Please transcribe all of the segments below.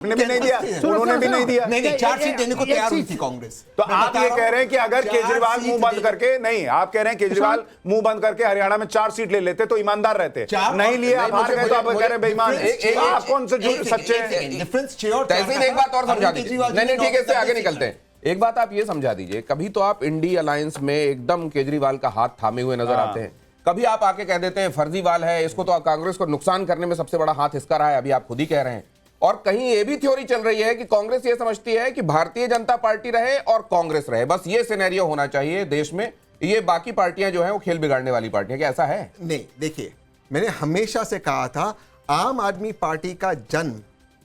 भी नहीं दिया, उन्होंने भी नहीं दिया। नहीं, चार सीट देने को तैयार हुई थी कांग्रेस। तो आप ये कह रहे हैं कि अगर केजरीवाल मुंह बंद करके, नहीं आप कह रहे हैं केजरीवाल मुंह बंद करके हरियाणा में 4 सीट ले लेते तो ईमानदार रहते, नहीं लिए आप हार गए तो आप कह रहे हैं बेईमान। आप कौन से सच्चे हैं? डिफरेंस तहसीन एक बात और समझा दीजिए। नहीं ठीक है, इससे आगे निकलते हैं। एक बात आप ये समझा दीजिए, कभी तो आप इंडी अलायंस में एकदम केजरीवाल का हाथ थामे हुए नजर आते हैं, कभी आप आके कह देते हैं फर्जीवाल है, इसको तो कांग्रेस को नुकसान करने में सबसे बड़ा हाथ इसका रहा है, अभी आप खुद ही कह रहे हैं। और कहीं ये भी थ्योरी चल रही है कि कांग्रेस ये समझती है कि भारतीय जनता पार्टी रहे और कांग्रेस रहे, बस ये सिनेरियो होना चाहिए देश में, ये बाकी पार्टियां जो हैं वो खेल बिगाड़ने वाली पार्टियां। क्या ऐसा है? नहीं, देखिए मैंने हमेशा से कहा था आम आदमी पार्टी का जन्म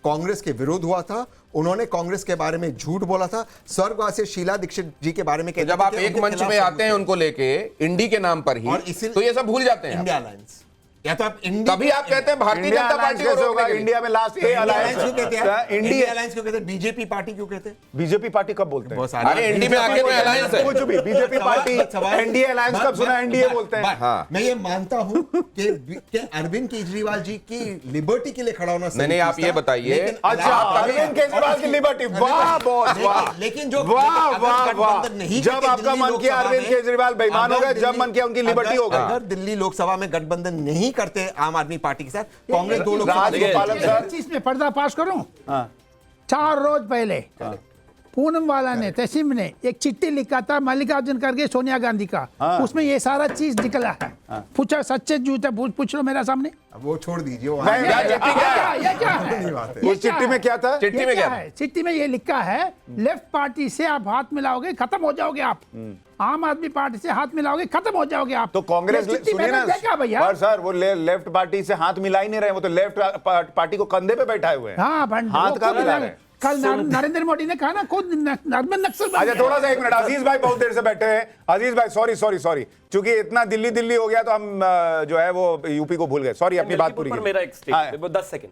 कांग्रेस के विरोध हुआ था। उन्होंने कांग्रेस के बारे में झूठ बोला था, स्वर्गवासी शीला दीक्षित जी के बारे में कहते जब आप एक मंच में आते हैं उनको लेके इंडी के नाम पर ही, तो ये सब भूल जाते हैं। इंडिया अलायंस या तो आप तभी आप कहते हैं भारतीय जनता पार्टी को रोकने के लिए। इंडिया में लास्ट ए अलायंस क्यों कहते हैं? इंडिया अलायंस क्यों कहते हैं? बीजेपी पार्टी क्यों कहते हैं? बीजेपी पार्टी कब बोलते हैं? अरे इंडी में आगे कोई अलायंस है? कुछ भी बीजेपी पार्टी एनडीए अलायंस कब सुना? एनडीए बोलते हैं। हाँ। मैं ये मानता हूं कि अरविंद केजरीवाल जी की लिबर्टी के लिए खड़ा होना सही। नहीं, आप ये बताइए। अच्छा, अरविंद केजरीवाल की लिबर्टी, वाह बॉस वाह। लेकिन जो वाह वाह वाह, जब आपका मन किया अरविंद केजरीवाल बेईमान हो गए, जब मन किया उनकी लिबर्टी हो गई। अगर दिल्ली लोकसभा में गठबंधन नहीं करते आम आदमी पार्टी के साथ, कांग्रेस दो लोग चीज में पर्दाफाश करूं। 4 रोज पहले पूनम वाला ने, तहसीम ने एक चिट्ठी लिखा था मल्लिकार्जुन खड़गे सोनिया गांधी का, उसमें ये सारा चीज निकला है। पूछा सच्चे झूठ है, पूछ लो मेरा सामने। वो छोड़ दीजिए, वो उस चिट्ठी में क्या था? चिट्ठी में क्या है? चिट्ठी में ये लिखा है लेफ्ट पार्टी से आप हाथ मिलाओगे खत्म हो जाओगे आप, आम आदमी पार्टी से हाथ मिलाओगे खत्म हो जाओगे आप। तो कांग्रेस सुनिए ना पर सर, वो लेफ्ट पार्टी से हाथ मिला ही नहीं रहे, वो तो लेफ्ट पार्टी को कंधे पे बैठाए हुए हैं। हाथ कहाँ मिला रहे? कल नरेंद्र मोदी ने कहा ना खुद नक्सल। अच्छा थोड़ा सा एक मिनट, अजीज भाई बहुत देर से बैठे हैं। अजीज भाई सॉरी क्योंकि इतना दिल्ली हो गया तो हम जो है वो यूपी को भूल गए। सॉरी, अपनी बात पूरी। मेरा एक स्टेटमेंट 10 सेकंड।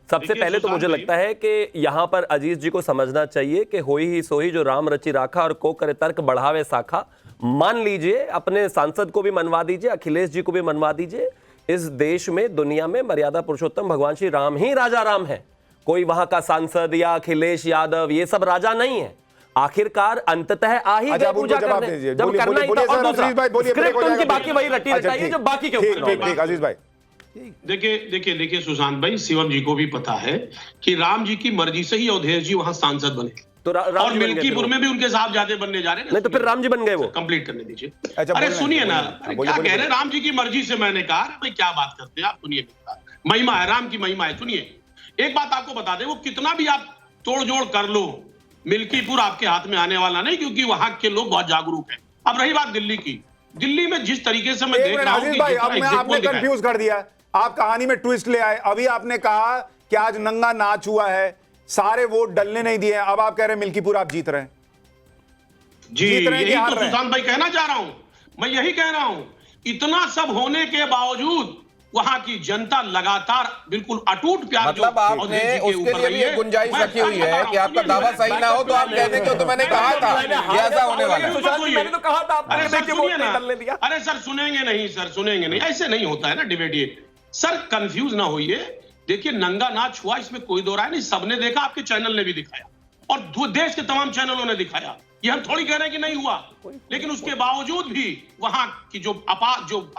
सबसे पहले तो मुझे लगता है कि यहाँ पर अजीज जी को समझना चाहिए कि होई ही सोही जो राम रचि राखा और को करे तर्क बढ़ावे साखा। मान लीजिए, अपने सांसद को भी मनवा दीजिए, अखिलेश जी को भी मनवा दीजिए। इस देश में, दुनिया में मर्यादा पुरुषोत्तम भगवान श्री राम ही राजा राम है। कोई वहां का सांसद या अखिलेश यादव ये सब राजा नहीं है। आखिरकार अंततः आ ही गए पूजा करने, जब करना ही था। और दूसरा स्क्रिप्ट उनकी बाकी वही रटी रटाई है जो बाकी के ऊपर। ठीक अजीज भाई। देखिए सुशांत भाई, शिवम जी को भी पता है कि राम जी की मर्जी से ही अवधेश जी वहां सांसद बने, तो और मिल्कीपुर में भी उनके साहबजादे बनने जा रहे हैं। नहीं तो फिर राम जी बन गए वो। कंप्लीट करने दीजिए। अच्छा, अरे सुनिए ना, क्या कह रहे हैं? राम जी की मर्जी से मैंने कहा, भाई क्या बात करते हैं आप? सुनिए, महिमा है, राम की महिमा है। सुनिए, एक बात आपको बता दें, वो कितना भी आप तोड़ जोड़ कर लो, मिल्कीपुर आपके हाथ में आने वाला नहीं, क्योंकि वहां के लोग बहुत जागरूक हैं। अब रही बात दिल्ली की, दिल्ली में जिस तरीके से मैं देख रहा हूं, आपने कंफ्यूज कर दिया, आप कहानी में ट्विस्ट ले आए। अभी आपने कहा कि आज नंगा नाच हुआ है, सारे वोट डलने नहीं दिए, अब आप कह रहे हैं मिल्कीपुर आप जीत रहे हैं। जी, यही तो सुशांत भाई कहना चाह रहा हूं, मैं यही कह रहा हूं। इतना सब होने के बावजूद वहां की जनता लगातार बिल्कुल अटूट प्यार, मतलब आपने उसके लिए भी गुंजाइश रखी हुई है कि आपका दावा सही ना हो तो आप कह दें कि तो मैंने कहा था कि ऐसा होने वाला है। मैंने तो कहा था, अरे सर सुनिए ना, अरे सर सुनेंगे नहीं, सर सुनेंगे नहीं, ऐसे नहीं होता है ना डिबेट ये। सर कंफ्यूज ना होइए, देखिए नंगा नाच हुआ, इसमें कोई दो राय नहीं, सबने देखा, आपके चैनल ने भी दिखाया और देश के तमाम चैनलों ने दिखाया। ये हम थोड़ी कह रहे हैं कि नहीं हुआ, लेकिन उसके बावजूद भी वहां की जो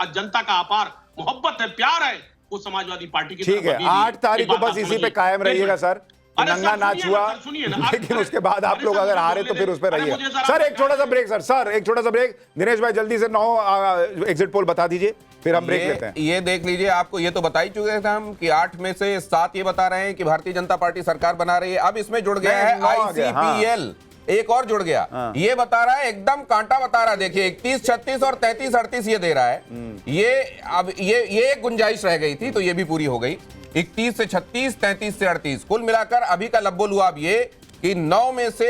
जनता का अपार मोहब्बत है, प्यार है, वो समाजवादी पार्टी की। ठीक है, 8 तारीख को बस इसी पे कायम रहिएगा सर। नंगा नाच हुआ, लेकिन उसके बाद आप लोग अगर हारे तो फिर उस पर रहिए। सर एक छोटा सा ब्रेक, सर एक छोटा सा ब्रेक। दिनेश भाई जल्दी से 9 एग्जिट पोल बता दीजिए, फिर हम ब्रेक लेते हैं। ये देख लीजिए, आपको ये तो बता ही चुके थे हम कि 8 में से 7 ये बता रहे हैं कि भारतीय जनता पार्टी सरकार बना रही है। अब इसमें जुड़ गया है ICPL, एक और जुड़ गया। ये बता रहा है, एकदम कांटा बता रहा है। देखिए 31, 36 और 33, 38 ये दे रहा है। ये अब ये एक गुंजाइश रह गई थी, तो ये भी पूरी हो गई। 31 से 36, 33 से 38, कुल मिलाकर अभी का लब्बो लुआब ये कि 9 में से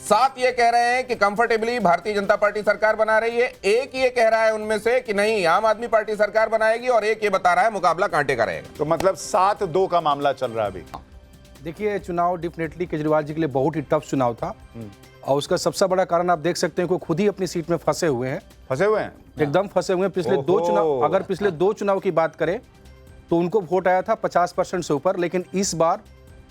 7 ये कह रहे हैं कि कंफर्टेबली भारतीय जनता पार्टी सरकार बना रही है। एक ये कह रहा है उनमें से कि नहीं, आम आदमी पार्टी सरकार बनाएगी, और एक ये बता रहा है मुकाबला कांटे का रहेगा। तो मतलब 7-2 का मामला चल रहा है अभी। देखिए, चुनाव डेफिनेटली केजरीवाल जी के लिए बहुत ही टफ चुनाव था, और उसका सबसे बड़ा कारण आप देख सकते हैं कि खुद ही अपनी सीट में फंसे हुए हैं, एकदम फंसे हुए हैं। पिछले 2 चुनाव, अगर पिछले 2 चुनाव की बात करें तो उनको वोट आया था 50% से ऊपर, लेकिन इस बार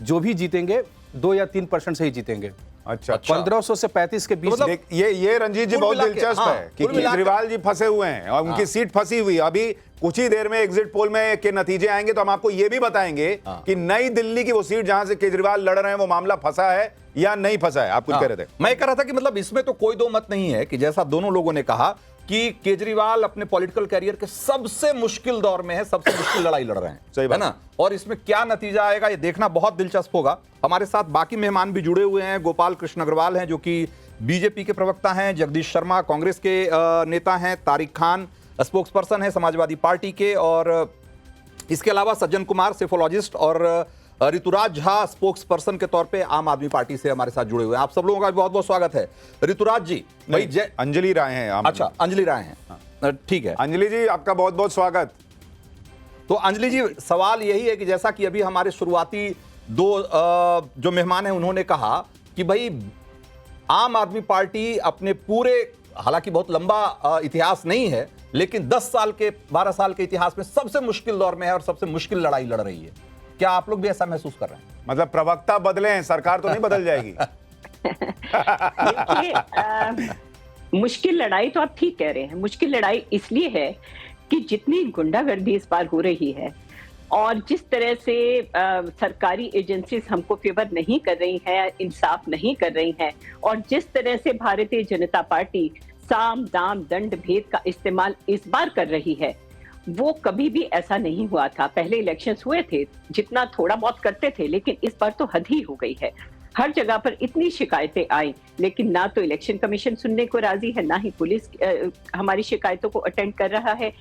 जो भी जीतेंगे 2 या 3% से ही जीतेंगे। अच्छा 1500 से 35 के बीच। मतलब ये रंजीत जी बहुत दिलचस्प है कि केजरीवाल जी फंसे हुए हैं और उनकी सीट फंसी हुई। अभी कुछ ही देर में एग्जिट पोल में के नतीजे आएंगे तो हम आपको ये भी बताएंगे कि नई दिल्ली की वो सीट जहां से केजरीवाल लड़ रहे हैं वो मामला फंसा है या नहीं फंसा है। आप कुछ कह रहे थे। मैं कह रहा था कि मतलब इसमें तो कोई दो मत नहीं है कि जैसा दोनों लोगों ने कहा कि केजरीवाल अपने पॉलिटिकल कैरियर के सबसे मुश्किल दौर में है, सबसे मुश्किल लड़ाई लड़ रहे हैं, सही बात है ना। और इसमें क्या नतीजा आएगा ये देखना बहुत दिलचस्प होगा। हमारे साथ बाकी मेहमान भी जुड़े हुए हैं। गोपाल कृष्ण अग्रवाल हैं जो कि बीजेपी के प्रवक्ता हैं, जगदीश शर्मा कांग्रेस के नेता हैं, तारिक खान स्पोक्स पर्सन है समाजवादी पार्टी के, और इसके अलावा सज्जन कुमार सेफोलॉजिस्ट और ऋतुराज झा स्पोक्स पर्सन के तौर पे आम आदमी पार्टी से हमारे साथ जुड़े हुए हैं। आप सब लोगों का बहुत बहुत स्वागत है। ऋतुराज जी, भाई अंजलि राय हैं। अच्छा, अंजलि राय हैं, ठीक है। अंजलि जी आपका बहुत बहुत स्वागत। तो अंजलि जी, सवाल यही है कि जैसा कि अभी हमारे शुरुआती दो जो मेहमान हैं उन्होंने कहा कि भाई आम आदमी पार्टी अपने पूरे, हालांकि बहुत लंबा इतिहास नहीं है, लेकिन 10 साल के 12 साल के इतिहास में सबसे मुश्किल दौर में है और सबसे मुश्किल लड़ाई लड़ रही है। क्या आप लोग भी ऐसा महसूस कर रहे हैं? मतलब प्रवक्ता बदले हैं, सरकार तो नहीं बदल जाएगी। मुश्किल लड़ाई तो आप ठीक कह रहे हैं। मुश्किल लड़ाई इसलिए है कि जितनी गुंडागर्दी इस बार हो रही है और जिस तरह से सरकारी एजेंसीज हमको फेवर नहीं कर रही हैं, इंसाफ नहीं कर रही हैं, और जिस तरह से भारतीय जनता पार्टी साम दाम दंड भेद का इस्तेमाल इस बार कर रही है, वो कभी भी ऐसा नहीं हुआ था। पहले इलेक्शंस हुए थे, जितना थोड़ा बहुत करते थे, लेकिन इस बार तो हद ही हो गई है। हर जगह पर इतनी शिकायतें आई, लेकिन ना तो इलेक्शन कमीशन सुनने को राजी है, ना ही पुलिस हमारी शिकायतों को अटेंड कर रहा है,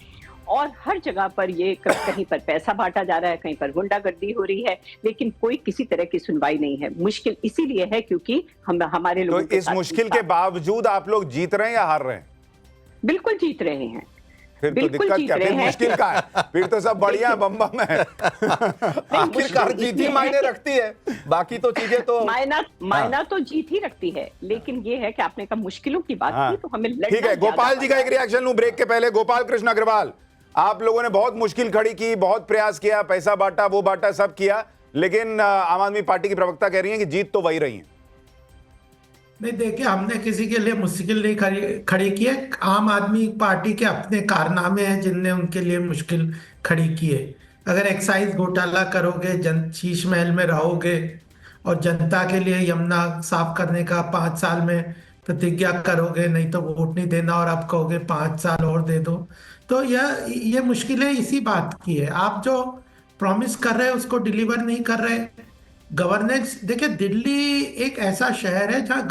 और हर जगह पर ये कहीं पर पैसा बांटा जा रहा है, कहीं पर गुंडागर्दी हो रही है, लेकिन कोई किसी तरह की सुनवाई नहीं है। मुश्किल इसीलिए है क्योंकि हमारे लोगों तो इस मुश्किल के बावजूद आप लोग जीत रहे हैं या हार रहे हैं? बिल्कुल जीत रहे हैं। फिर तो दिक्कत क्या, फिर मुश्किल का है, फिर तो सब बढ़िया बम बम है। आखिरकार जीत ही मायने रखती है, बाकी तो चीजें तो मायना तो जीत ही रखती है, लेकिन ये है कि आपने कहा मुश्किलों की बात की, तो हमें लड़ना। ठीक है, गोपाल जी का एक रिएक्शन लूं ब्रेक के पहले। गोपाल कृष्ण अग्रवाल, आप लोगों ने बहुत मुश्किल खड़ी की, बहुत प्रयास किया, पैसा बांटा, वो बांटा, सब किया, लेकिन आम आदमी पार्टी की प्रवक्ता कह रही है कि जीत तो वही रही है। नहीं, देखिए, हमने किसी के लिए मुश्किल नहीं खड़ी की है। आम आदमी पार्टी के अपने कारनामे हैं जिनने उनके लिए मुश्किल खड़ी की है। अगर एक्साइज घोटाला करोगे, शीश महल में रहोगे और जनता के लिए यमुना साफ करने का 5 साल में प्रतिज्ञा करोगे, नहीं तो वोट नहीं देना, और अब कहोगे 5 साल और दे दो, तो ये मुश्किलें इसी बात की है। आप जो प्रॉमिस कर रहे हैं उसको डिलीवर नहीं कर रहे। गवर्नेंस, देखिए, दिल्ली एक ऐसा शहर है जहाँ